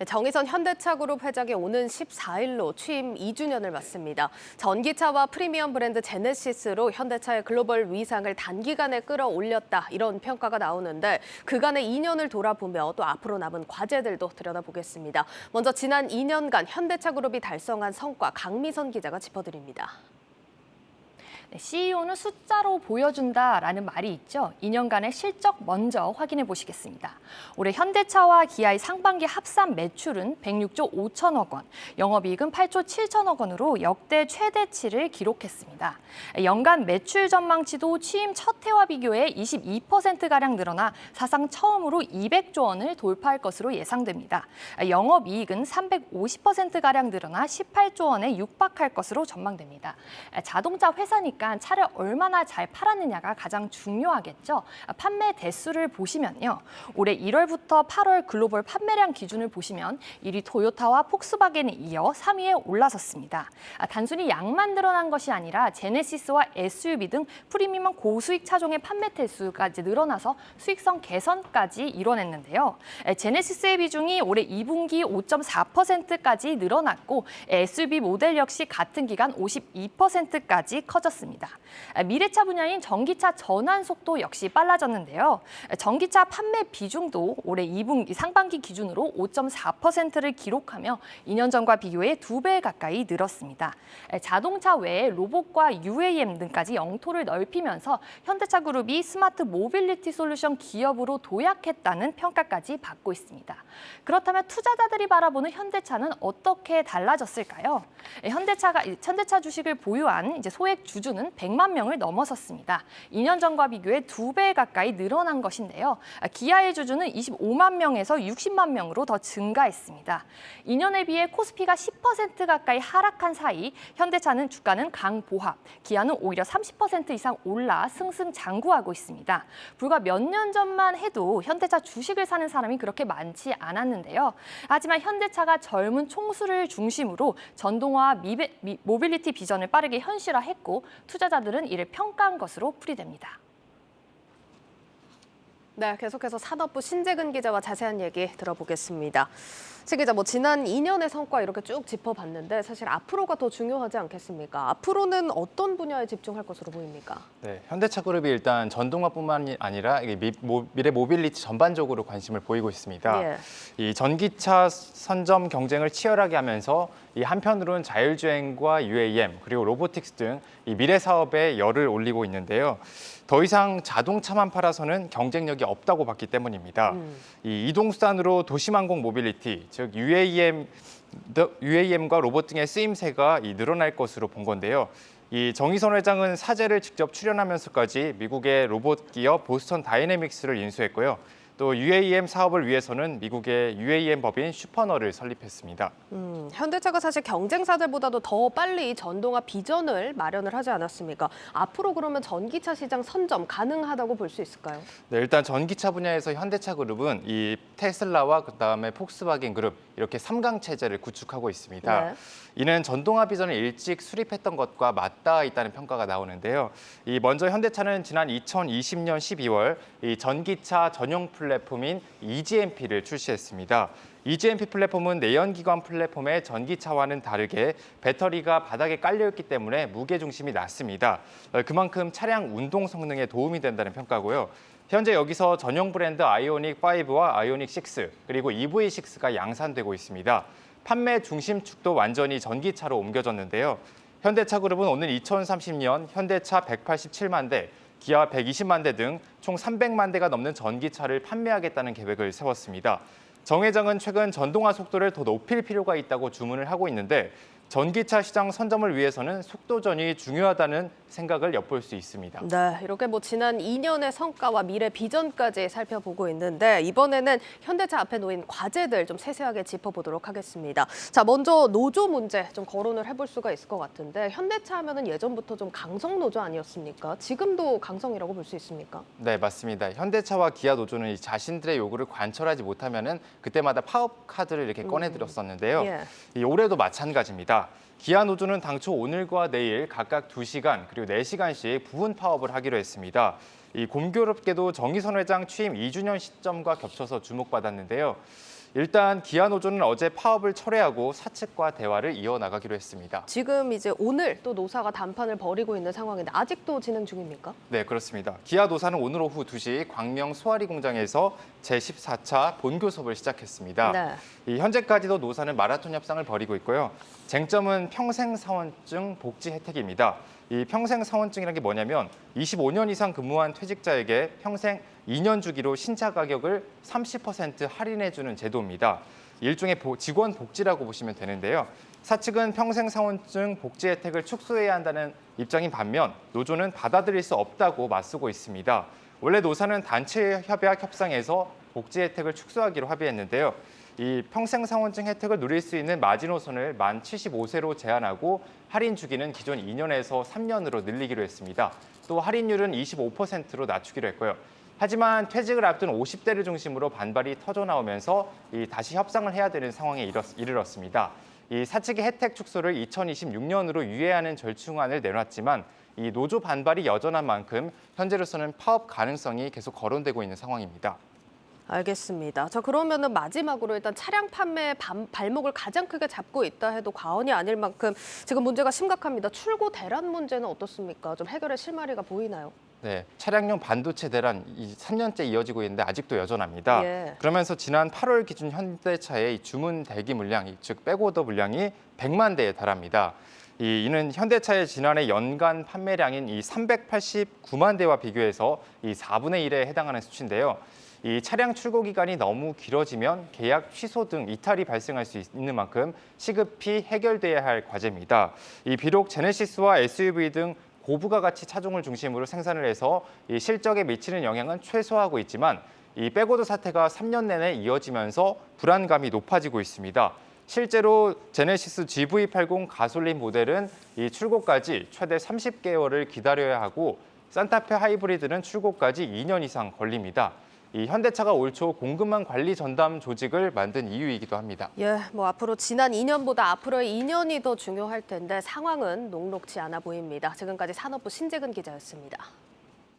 정의선 현대차그룹 회장이 오는 14일로 취임 2주년을 맞습니다. 전기차와 프리미엄 브랜드 제네시스로 현대차의 글로벌 위상을 단기간에 끌어올렸다, 이런 평가가 나오는데 그간의 2년을 돌아보며 또 앞으로 남은 과제들도 들여다보겠습니다. 먼저 지난 2년간 현대차그룹이 달성한 성과 강미선 기자가 짚어드립니다. CEO는 숫자로 보여준다라는 말이 있죠. 2년간의 실적 먼저 확인해 보시겠습니다. 올해 현대차와 기아의 상반기 합산 매출은 106조 5천억 원, 영업이익은 8조 7천억 원으로 역대 최대치를 기록했습니다. 연간 매출 전망치도 취임 첫 해와 비교해 22%가량 늘어나 사상 처음으로 200조 원을 돌파할 것으로 예상됩니다. 영업이익은 350%가량 늘어나 18조 원에 육박할 것으로 전망됩니다. 자동차 회사니까 차를 얼마나 잘 팔았느냐가 가장 중요하겠죠. 판매 대수를 보시면요. 올해 1월부터 8월 글로벌 판매량 기준을 보시면 1위 토요타와 폭스바겐에 이어 3위에 올라섰습니다. 단순히 양만 늘어난 것이 아니라 제네시스와 SUV 등 프리미엄 고수익 차종의 판매 대수까지 늘어나서 수익성 개선까지 이뤄냈는데요. 제네시스의 비중이 올해 2분기 5.4%까지 늘어났고 SUV 모델 역시 같은 기간 52%까지 커졌습니다. 미래차 분야인 전기차 전환 속도 역시 빨라졌는데요. 전기차 판매 비중도 올해 2분기 상반기 기준으로 5.4%를 기록하며 2년 전과 비교해 2배 가까이 늘었습니다. 자동차 외에 로봇과 UAM 등까지 영토를 넓히면서 현대차그룹이 스마트 모빌리티 솔루션 기업으로 도약했다는 평가까지 받고 있습니다. 그렇다면 투자자들이 바라보는 현대차는 어떻게 달라졌을까요? 현대차 주식을 보유한 소액 주주는 100만 명을 넘어섰습니다. 2년 전과 비교해 2배 가까이 늘어난 것인데요. 기아의 주주는 25만 명에서 60만 명으로 더 증가했습니다. 2년에 비해 코스피가 10% 가까이 하락한 사이 현대차는 주가는 강보합, 기아는 오히려 30% 이상 올라 승승장구하고 있습니다. 불과 몇 년 전만 해도 현대차 주식을 사는 사람이 그렇게 많지 않았는데요. 하지만 현대차가 젊은 총수를 중심으로 전동화 모빌리티 비전을 빠르게 현실화했고 투자자들은 이를 평가한 것으로 풀이됩니다. 네, 계속해서 산업부 신재근 기자와 자세한 얘기 들어보겠습니다. 신 기자, 지난 2년의 성과 이렇게 쭉 짚어봤는데 사실 앞으로가 더 중요하지 않겠습니까? 앞으로는 어떤 분야에 집중할 것으로 보입니까? 네, 현대차그룹이 일단 전동화뿐만 아니라 미래 모빌리티 전반적으로 관심을 보이고 있습니다. 예. 이 전기차 선점 경쟁을 치열하게 하면서 이 한편으로는 자율주행과 UAM 그리고 로보틱스 등 이 미래 사업에 열을 올리고 있는데요. 더 이상 자동차만 팔아서는 경쟁력이 없다고 봤기 때문입니다. 이 이동수단으로 도심항공 모빌리티, 즉 UAM과 로봇 등의 쓰임새가 늘어날 것으로 본 건데요. 이 정의선 회장은 사제를 직접 출연하면서까지 미국의 로봇 기업 보스턴 다이내믹스를 인수했고요. 또 UAM 사업을 위해서는 미국의 UAM 법인 슈퍼너를 설립했습니다. 현대차가 사실 경쟁사들보다도 더 빨리 전동화 비전을 마련을 하지 않았습니까? 앞으로 그러면 전기차 시장 선점 가능하다고 볼 수 있을까요? 네, 일단 전기차 분야에서 현대차그룹은 이 테슬라와 그다음에 폭스바겐 그룹 이렇게 3강 체제를 구축하고 있습니다. 네. 이는 전동화 비전을 일찍 수립했던 것과 맞닿아 있다는 평가가 나오는데요. 먼저 현대차는 지난 2020년 12월 이 전기차 전용 플랫폼인 EGMP를 출시했습니다. EGMP 플랫폼은 내연기관 플랫폼의 전기차와는 다르게 배터리가 바닥에 깔려있기 때문에 무게중심이 낮습니다. 그만큼 차량 운동 성능에 도움이 된다는 평가고요. 현재 여기서 전용 브랜드 아이오닉 5와 아이오닉 6 그리고 EV6가 양산되고 있습니다. 판매 중심축도 완전히 전기차로 옮겨졌는데요. 현대차그룹은 오늘 2030년 현대차 187만 대, 기아 120만 대 등 총 300만 대가 넘는 전기차를 판매하겠다는 계획을 세웠습니다. 정 회장은 최근 전동화 속도를 더 높일 필요가 있다고 주문을 하고 있는데 전기차 시장 선점을 위해서는 속도전이 중요하다는 생각을 엿볼 수 있습니다. 네, 이렇게 지난 2년의 성과와 미래 비전까지 살펴보고 있는데 이번에는 현대차 앞에 놓인 과제들 좀 세세하게 짚어보도록 하겠습니다. 자, 먼저 노조 문제 좀 거론을 해볼 수가 있을 것 같은데 현대차 하면은 예전부터 좀 강성 노조 아니었습니까? 지금도 강성이라고 볼 수 있습니까? 네, 맞습니다. 현대차와 기아 노조는 자신들의 요구를 관철하지 못하면은 그때마다 파업 카드를 이렇게 꺼내들었었는데요. 예. 올해도 마찬가지입니다. 기아 노조는 당초 오늘과 내일 각각 2시간 그리고 4시간씩 부분 파업을 하기로 했습니다. 이 공교롭게도 정의선 회장 취임 2주년 시점과 겹쳐서 주목받았는데요. 일단 기아 노조는 어제 파업을 철회하고 사측과 대화를 이어나가기로 했습니다. 지금 이제 오늘 또 노사가 담판을 벌이고 있는 상황인데 아직도 진행 중입니까? 네, 그렇습니다. 기아 노사는 오늘 오후 2시 광명 소아리 공장에서 제14차 본교섭을 시작했습니다. 네. 현재까지도 노사는 마라톤 협상을 벌이고 있고요. 쟁점은 평생사원증 복지 혜택입니다. 이 평생사원증이라는 게 뭐냐면 25년 이상 근무한 퇴직자에게 평생 2년 주기로 신차 가격을 30% 할인해주는 제도입니다. 일종의 직원 복지라고 보시면 되는데요. 사측은 평생사원증 복지 혜택을 축소해야 한다는 입장인 반면 노조는 받아들일 수 없다고 맞서고 있습니다. 원래 노사는 단체 협약 협상에서 복지 혜택을 축소하기로 합의했는데요. 이 평생사원증 혜택을 누릴 수 있는 마지노선을 만 75세로 제한하고 할인 주기는 기존 2년에서 3년으로 늘리기로 했습니다. 또 할인율은 25%로 낮추기로 했고요. 하지만 퇴직을 앞둔 50대를 중심으로 반발이 터져나오면서 다시 협상을 해야 되는 상황에 이르렀습니다. 이 사측의 혜택 축소를 2026년으로 유예하는 절충안을 내놨지만 이 노조 반발이 여전한 만큼 현재로서는 파업 가능성이 계속 거론되고 있는 상황입니다. 알겠습니다. 자, 그러면은 마지막으로 일단 차량 판매의 발목을 가장 크게 잡고 있다 해도 과언이 아닐 만큼 지금 문제가 심각합니다. 출고 대란 문제는 어떻습니까? 좀 해결의 실마리가 보이나요? 네, 차량용 반도체 대란 3년째 이어지고 있는데 아직도 여전합니다. 예. 그러면서 지난 8월 기준 현대차의 주문 대기 물량, 즉 백오더 물량이 100만 대에 달합니다. 이는 현대차의 지난해 연간 판매량인 389만 대와 비교해서 4분의 1에 해당하는 수치인데요. 이 차량 출고 기간이 너무 길어지면 계약 취소 등 이탈이 발생할 수 있는 만큼 시급히 해결돼야 할 과제입니다. 비록 제네시스와 SUV 등 고부가 가치 차종을 중심으로 생산을 해서 이 실적에 미치는 영향은 최소화하고 있지만 이 백오더 사태가 3년 내내 이어지면서 불안감이 높아지고 있습니다. 실제로 제네시스 GV80 가솔린 모델은 이 출고까지 최대 30개월을 기다려야 하고 산타페 하이브리드는 출고까지 2년 이상 걸립니다. 이 현대차가 올 초 공급망 관리 전담 조직을 만든 이유이기도 합니다. 예, 뭐 앞으로 지난 2년보다 앞으로의 2년이 더 중요할 텐데 상황은 녹록지 않아 보입니다. 지금까지 산업부 신재근 기자였습니다.